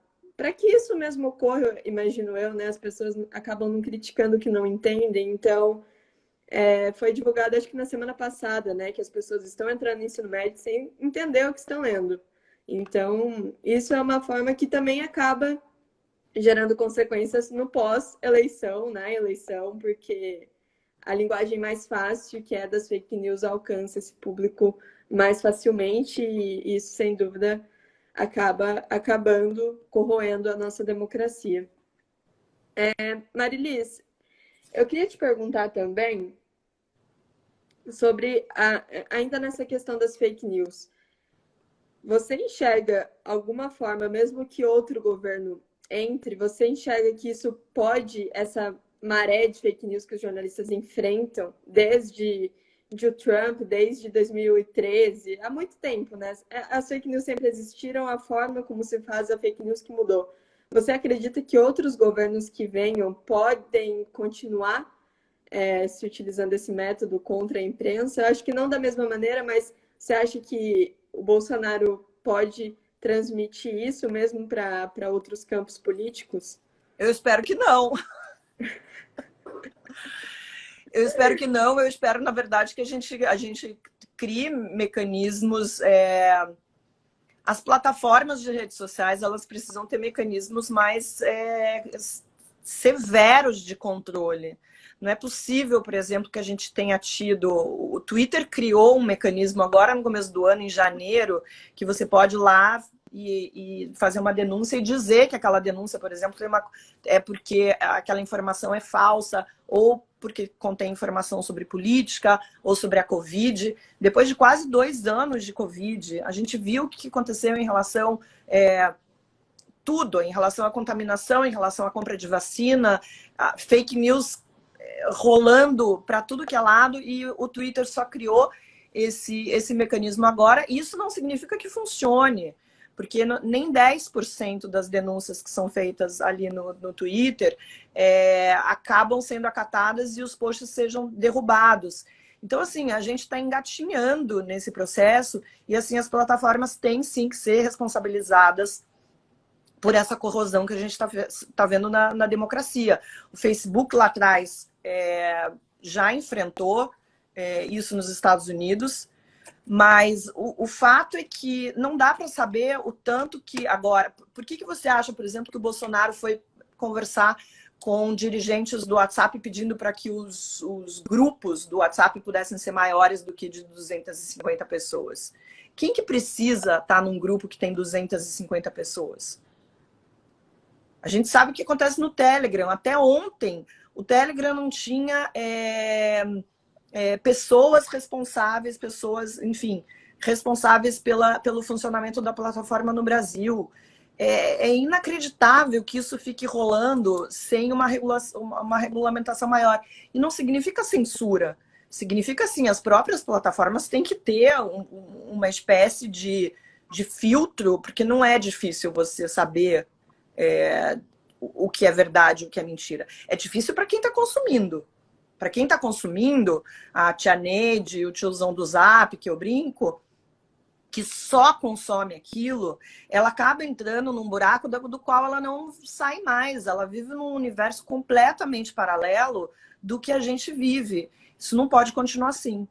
que isso mesmo ocorra, imagino eu, né? As pessoas acabam não criticando o que não entendem. Então, foi divulgado, acho que na semana passada, né, que as pessoas estão entrando no ensino médio sem entender o que estão lendo. Então, isso é uma forma que também acaba gerando consequências no pós-eleição, na eleição, porque a linguagem mais fácil, que é das fake news, alcança esse público mais facilmente e isso, sem dúvida, acaba acabando, corroendo a nossa democracia. Marilis, eu queria te perguntar também sobre, ainda nessa questão das fake news, você enxerga alguma forma, mesmo que outro governo entre, você enxerga que isso pode, essa maré de fake news que os jornalistas enfrentam desde o Trump, desde 2013, há muito tempo, né? As fake news sempre existiram, a forma como se faz a fake news que mudou. Você acredita que outros governos que venham podem continuar se utilizando esse método contra a imprensa? Eu acho que não da mesma maneira, mas você acha que o Bolsonaro pode transmitir isso mesmo para outros campos políticos? Eu espero que não. Eu espero que não. Eu espero, na verdade, que a gente crie mecanismos. As plataformas de redes sociais, elas precisam ter mecanismos mais severos de controle. Não é possível, por exemplo, que a gente tenha tido... O Twitter criou um mecanismo agora no começo do ano, em janeiro, que você pode ir lá e fazer uma denúncia e dizer que aquela denúncia, por exemplo, é porque aquela informação é falsa ou porque contém informação sobre política ou sobre a Covid. Depois de quase 2 anos de Covid, a gente viu o que aconteceu em relação... tudo, em relação à contaminação, em relação à compra de vacina, fake news rolando para tudo que é lado, e o Twitter só criou esse mecanismo agora. Isso não significa que funcione, porque nem 10% das denúncias que são feitas ali no Twitter acabam sendo acatadas e os posts sejam derrubados. Então, assim, a gente está engatinhando nesse processo e, assim, as plataformas têm, sim, que ser responsabilizadas por essa corrosão que a gente está vendo na democracia. O Facebook lá atrás já enfrentou isso nos Estados Unidos, mas o fato é que não dá para saber o tanto que agora... Por que você acha, por exemplo, que o Bolsonaro foi conversar com dirigentes do WhatsApp pedindo para que os grupos do WhatsApp pudessem ser maiores do que de 250 pessoas? Quem que precisa estar num grupo que tem 250 pessoas? A gente sabe o que acontece no Telegram. Até ontem, o Telegram não tinha pessoas responsáveis, enfim, responsáveis pelo funcionamento da plataforma no Brasil. É inacreditável que isso fique rolando sem uma regulamentação maior. E não significa censura. Significa, assim, as próprias plataformas têm que ter uma espécie de filtro, porque não é difícil você saber o que é verdade, o que é mentira. É difícil para quem está consumindo. Para quem está consumindo, a tia Neide, o tiozão do Zap, que eu brinco, que só consome aquilo, ela acaba entrando num buraco do qual ela não sai mais. Ela vive num universo completamente paralelo do que a gente vive. Isso não pode continuar assim.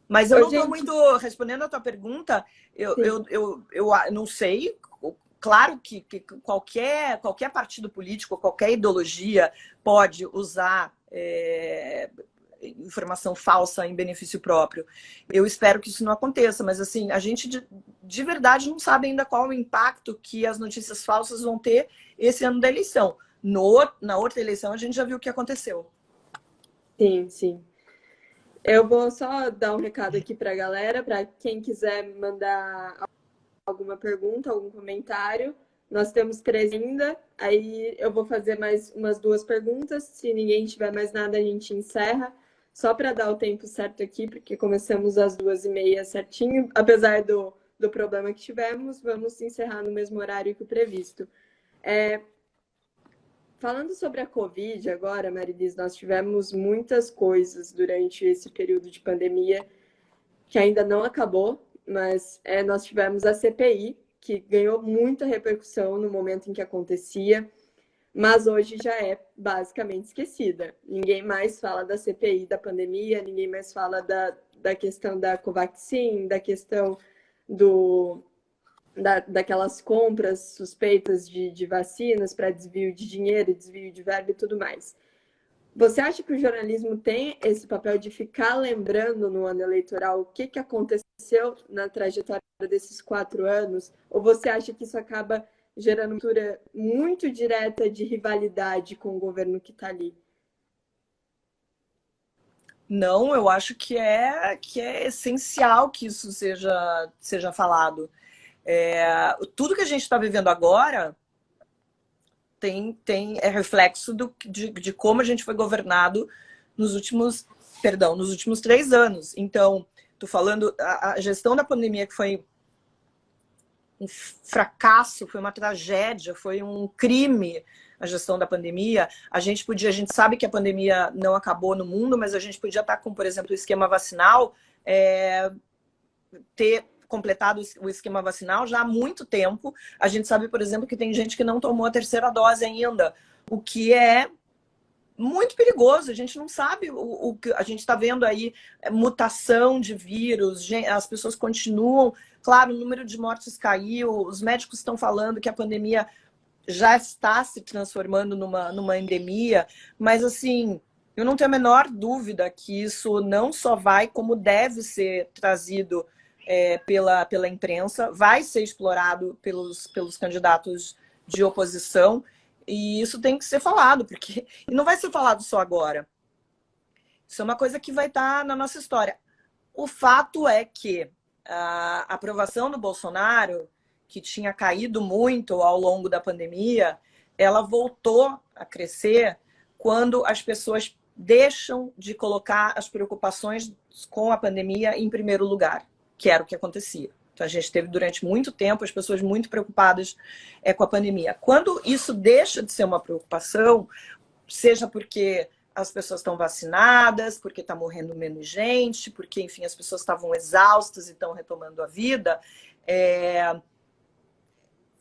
Mas eu não estou muito respondendo a tua pergunta. Eu não sei. Claro que qualquer partido político, qualquer ideologia pode usar informação falsa em benefício próprio. Eu espero que isso não aconteça, mas assim, a gente de verdade não sabe ainda qual o impacto que as notícias falsas vão ter esse ano da eleição. Na outra eleição a gente já viu o que aconteceu. Sim, sim. Eu vou só dar um recado aqui para a galera, para quem quiser mandar alguma pergunta, algum comentário. Nós temos 3 ainda, aí eu vou fazer mais umas 2 perguntas. Se ninguém tiver mais nada, a gente encerra. Só para dar o tempo certo aqui, porque começamos às 2h30 certinho. Apesar do problema que tivemos, vamos encerrar no mesmo horário que o previsto. Falando sobre a Covid agora, Marilis, nós tivemos muitas coisas durante esse período de pandemia que ainda não acabou, mas nós tivemos a CPI, que ganhou muita repercussão no momento em que acontecia, mas hoje já é basicamente esquecida. Ninguém mais fala da CPI da pandemia, ninguém mais fala da questão da Covaxin, da questão daquelas compras suspeitas de vacinas para desvio de dinheiro, desvio de verba e tudo mais. Você acha que o jornalismo tem esse papel de ficar lembrando no ano eleitoral o que aconteceu na trajetória desses 4 anos? Ou você acha que isso acaba gerando uma cultura muito direta de rivalidade com o governo que está ali? Não, eu acho que é essencial que isso seja falado. Tudo que a gente está vivendo agora é reflexo de como a gente foi governado nos últimos 3 anos. Então, tô falando, a gestão da pandemia, que foi um fracasso, foi uma tragédia, foi um crime a gestão da pandemia. A gente sabe que a pandemia não acabou no mundo, mas a gente podia estar com, por exemplo, o esquema vacinal, ter completado o esquema vacinal já há muito tempo. A gente sabe, por exemplo, que tem gente que não tomou a 3ª dose ainda, o que é muito perigoso. A gente não sabe o que a gente está vendo aí, mutação de vírus, as pessoas continuam. Claro, o número de mortes caiu, os médicos estão falando que a pandemia já está se transformando numa endemia, mas assim, eu não tenho a menor dúvida que isso não só vai, como deve ser trazido pela imprensa, vai ser explorado pelos candidatos de oposição, e isso tem que ser falado, porque e não vai ser falado só agora. Isso é uma coisa que vai estar na nossa história. O fato é que a aprovação do Bolsonaro, que tinha caído muito ao longo da pandemia, ela voltou a crescer quando as pessoas deixam de colocar as preocupações com a pandemia em primeiro lugar, que era o que acontecia. Então, a gente teve durante muito tempo as pessoas muito preocupadas com a pandemia. Quando isso deixa de ser uma preocupação, seja porque as pessoas estão vacinadas, porque está morrendo menos gente, porque, enfim, as pessoas estavam exaustas e estão retomando a vida,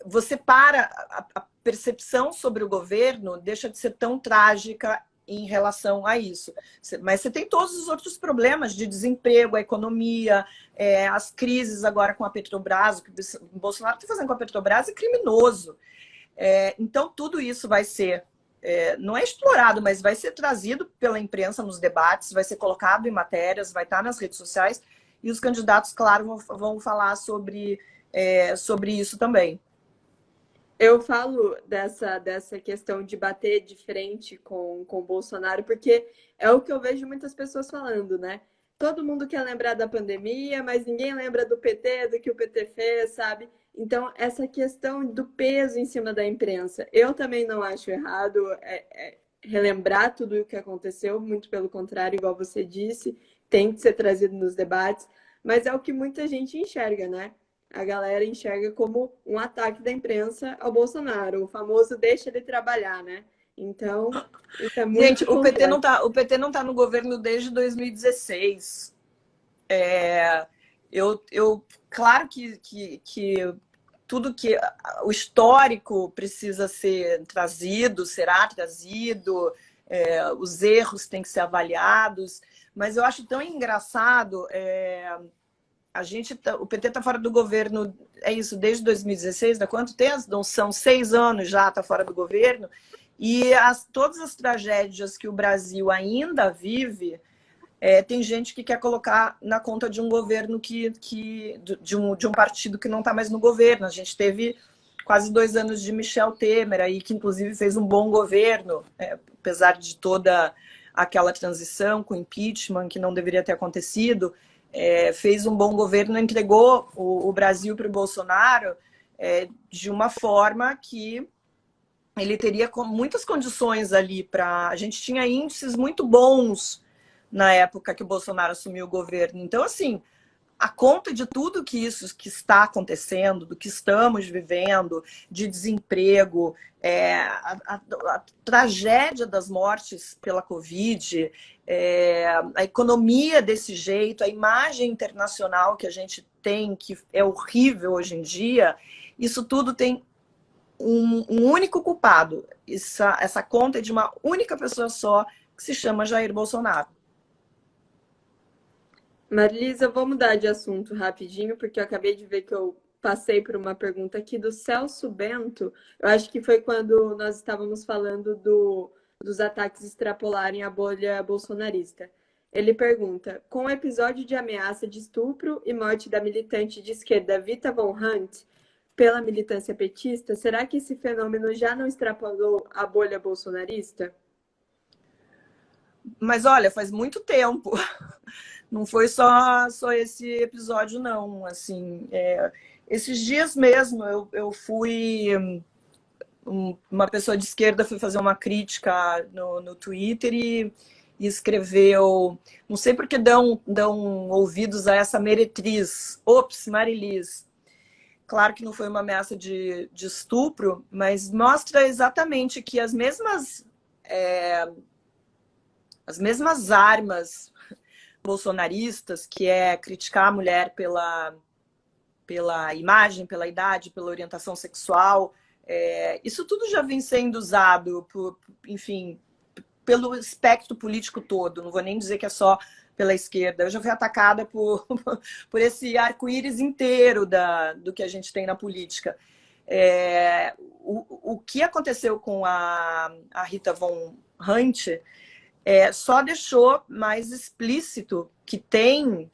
você a percepção sobre o governo deixa de ser tão trágica em relação a isso. Mas você tem todos os outros problemas de desemprego, a economia, as crises agora com a Petrobras, o que o Bolsonaro está fazendo com a Petrobras é criminoso. Então, tudo isso vai ser, não é explorado, mas vai ser trazido pela imprensa nos debates, vai ser colocado em matérias, vai estar nas redes sociais, e os candidatos, claro, vão falar sobre isso também. Eu falo dessa questão de bater de frente com o Bolsonaro, porque é o que eu vejo muitas pessoas falando, né? Todo mundo quer lembrar da pandemia, mas ninguém lembra do PT, do que o PT fez, sabe? Então, essa questão do peso em cima da imprensa, eu também não acho errado relembrar tudo o que aconteceu, muito pelo contrário, igual você disse, tem que ser trazido nos debates, mas é o que muita gente enxerga, né? A galera enxerga como um ataque da imprensa ao Bolsonaro, o famoso deixa ele trabalhar, né? Então, isso é muito Gente, o PT não tá no governo desde 2016. Claro que tudo que o histórico precisa ser trazido, será trazido, os erros têm que ser avaliados, mas eu acho tão engraçado. O PT está fora do governo, desde 2016, há quanto tempo? Não são 6 anos já, está fora do governo, e todas as tragédias que o Brasil ainda vive, tem gente que quer colocar na conta de um governo de um partido que não está mais no governo. A gente teve quase 2 anos de Michel Temer, aí, que inclusive fez um bom governo, apesar de toda aquela transição com impeachment, que não deveria ter acontecido, fez um bom governo, entregou o Brasil para o Bolsonaro de uma forma que ele teria muitas condições ali para... A gente tinha índices muito bons na época que o Bolsonaro assumiu o governo. Então, assim, a conta de tudo que está acontecendo, do que estamos vivendo, de desemprego, a tragédia das mortes pela Covid, a economia desse jeito, a imagem internacional que a gente tem, que é horrível hoje em dia, isso tudo tem um único culpado. Essa conta é de uma única pessoa só, que se chama Jair Bolsonaro. Marilisa, eu vou mudar de assunto rapidinho, porque eu acabei de ver que eu passei por uma pergunta aqui do Celso Bento. Eu acho que foi quando nós estávamos falando dos ataques extrapolarem a bolha bolsonarista. Ele pergunta: com o episódio de ameaça de estupro e morte da militante de esquerda Vita Von Hunt pela militância petista, será que esse fenômeno já não extrapolou a bolha bolsonarista? Mas olha, faz muito tempo. Não foi só esse episódio, não. Assim, esses dias mesmo eu fui... uma pessoa de esquerda foi fazer uma crítica no Twitter e escreveu... Não sei porque dão ouvidos a essa meretriz. Ops, Marilis. Claro que não foi uma ameaça de estupro, mas mostra exatamente que as mesmas armas bolsonaristas, que é criticar a mulher pela imagem, pela idade, pela orientação sexual, isso tudo já vem sendo usado, enfim, pelo espectro político todo. Não vou nem dizer que é só pela esquerda. Eu já fui atacada por esse arco-íris inteiro do que a gente tem na política. O que aconteceu com a Rita Von Hunt só deixou mais explícito que tem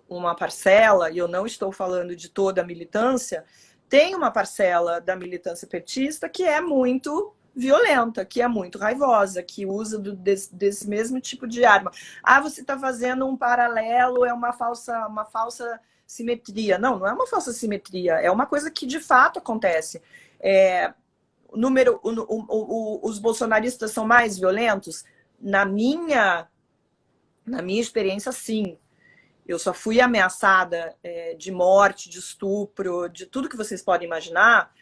uma parcela, e eu não estou falando de toda a militância, tem uma parcela da militância petista que é muito violenta, que é muito raivosa, que usa desse mesmo tipo de arma. Ah, você está fazendo um paralelo, é uma falsa simetria. Não, não é uma falsa simetria, é uma coisa que de fato acontece. Os bolsonaristas são mais violentos? Na minha experiência, sim. Eu só fui ameaçada de morte, de estupro, de tudo que vocês podem imaginar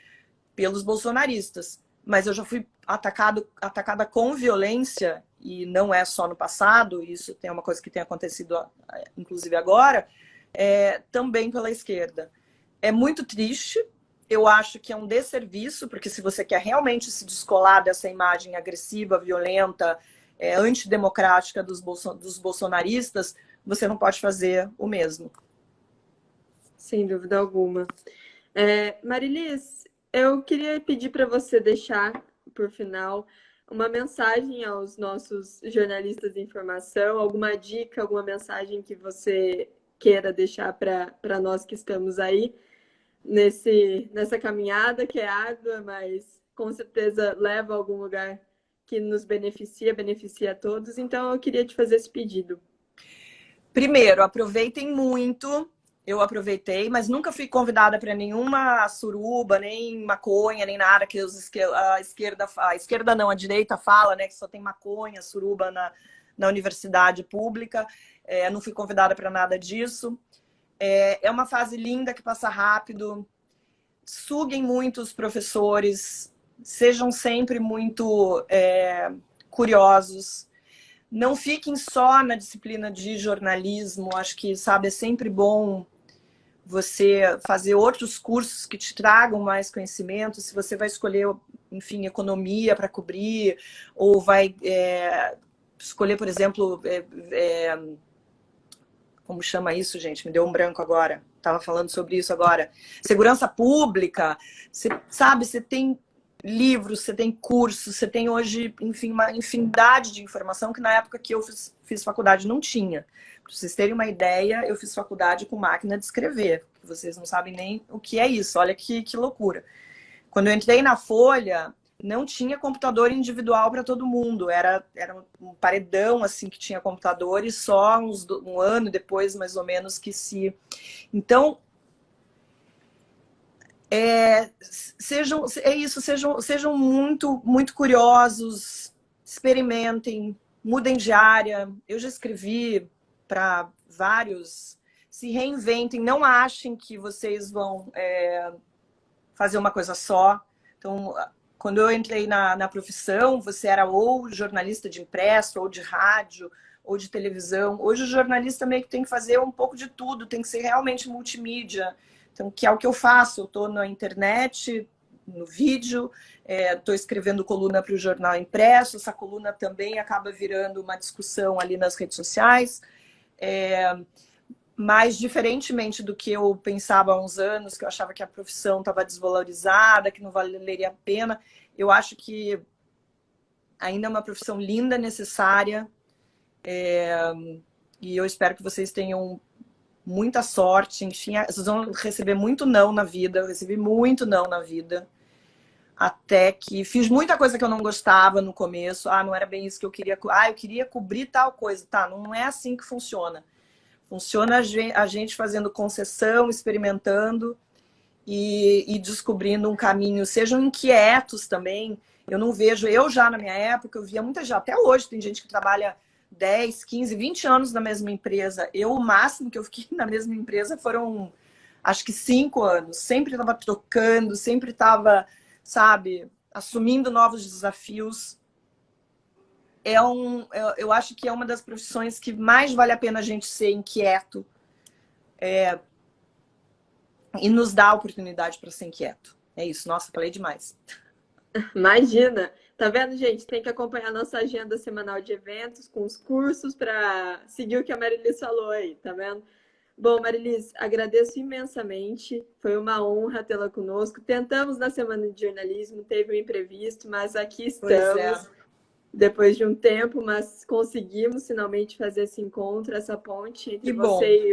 pelos bolsonaristas. Mas eu já fui atacada com violência, e não é só no passado, isso tem uma coisa que tem acontecido, inclusive agora, também pela esquerda. É muito triste, eu acho que é um desserviço, porque se você quer realmente se descolar dessa imagem agressiva, violenta, antidemocrática dos bolsonaristas, você não pode fazer o mesmo. Sem dúvida alguma. Marilis, eu queria pedir para você deixar, por final, uma mensagem aos nossos jornalistas de informação, alguma dica, alguma mensagem que você queira deixar para nós que estamos aí nessa caminhada que é árdua, mas com certeza leva a algum lugar que nos beneficia a todos. Então, eu queria te fazer esse pedido. Primeiro, aproveitem muito. Eu aproveitei, mas nunca fui convidada para nenhuma suruba, nem maconha, nem nada que a esquerda não, a direita fala, né, que só tem maconha, suruba na universidade pública. Não fui convidada para nada disso. É uma fase linda que passa rápido. Suguem muito os professores, sejam sempre muito curiosos. Não fiquem só na disciplina de jornalismo. Acho que, sabe, é sempre bom você fazer outros cursos que te tragam mais conhecimento. Se você vai escolher, enfim, economia para cobrir, ou vai escolher, por exemplo, como chama isso, gente? Me deu um branco agora. Estava falando sobre isso agora. Segurança pública. Você sabe, você tem livros, você tem cursos, você tem hoje, enfim, uma infinidade de informação que na época que eu fiz faculdade não tinha. Para vocês terem uma ideia, eu fiz faculdade com máquina de escrever. Vocês não sabem nem o que é isso. Olha que loucura. Quando eu entrei na Folha, não tinha computador individual para todo mundo. Era um paredão assim que tinha computadores, só um ano depois, mais ou menos, que se... Então, sejam muito curiosos, experimentem, mudem de área. Eu já escrevi para vários, se reinventem, não achem que vocês vão fazer uma coisa só. Então, quando eu entrei na profissão, você era ou jornalista de impresso, ou de rádio, ou de televisão. Hoje o jornalista meio que tem que fazer um pouco de tudo, tem que ser realmente multimídia. Então, que é o que eu faço. Eu estou na internet, no vídeo, estou escrevendo coluna para o jornal impresso. Essa coluna também acaba virando uma discussão ali nas redes sociais. Mas, diferentemente do que eu pensava há uns anos, que eu achava que a profissão estava desvalorizada, que não valeria a pena, eu acho que ainda é uma profissão linda, necessária. E eu espero que vocês tenham muita sorte. Enfim, vocês vão receber muito não na vida. Eu recebi muito não na vida. Até que fiz muita coisa que eu não gostava no começo. Não era bem isso que eu queria. Eu queria cobrir tal coisa. Tá, não é assim que funciona. Funciona a gente fazendo concessão, experimentando e descobrindo um caminho. Sejam inquietos também. Eu não vejo... Eu já, na minha época, eu via muita gente. Até hoje tem gente que trabalha 10, 15, 20 anos na mesma empresa. O máximo que eu fiquei na mesma empresa foram, acho que 5 anos. Sempre estava trocando, sempre estava, sabe, assumindo novos desafios. Eu acho que é uma das profissões que mais vale a pena a gente ser inquieto e nos dá a oportunidade para ser inquieto. É isso. Nossa, falei demais. Imagina! Tá vendo, gente? Tem que acompanhar a nossa agenda semanal de eventos com os cursos para seguir o que a Marilis falou aí, tá vendo? Bom, Marilis, agradeço imensamente. Foi uma honra tê-la conosco. Tentamos na Semana de Jornalismo, teve um imprevisto, mas aqui estamos. Depois de um tempo, mas conseguimos finalmente fazer esse encontro, essa ponte entre você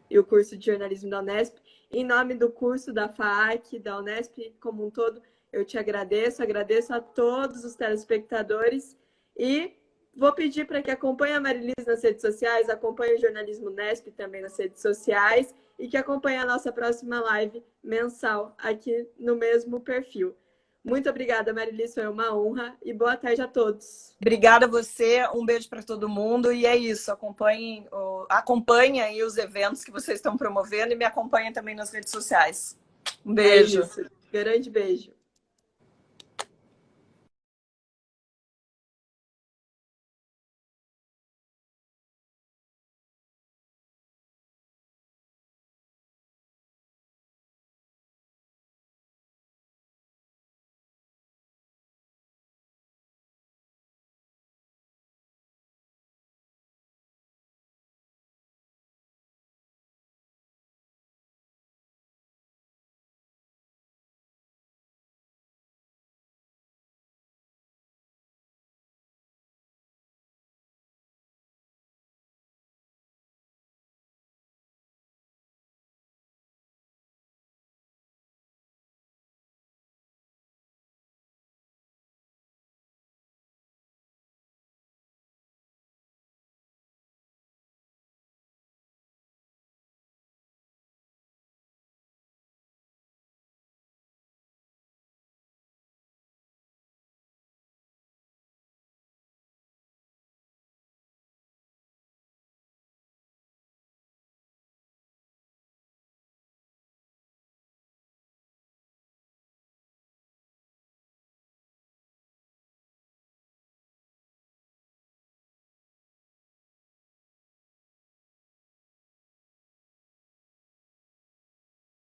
e o curso de jornalismo da Unesp. Em nome do curso da FAAC, da Unesp como um todo, eu te agradeço a todos os telespectadores e vou pedir para que acompanhe a Marilis nas redes sociais, acompanhe o Jornalismo Unesp também nas redes sociais e que acompanhe a nossa próxima live mensal aqui no mesmo perfil. Muito obrigada, Marilis, foi uma honra e boa tarde a todos. Obrigada a você, um beijo para todo mundo e é isso, acompanhem aí os eventos que vocês estão promovendo e me acompanhem também nas redes sociais. Um beijo. É isso. Grande beijo.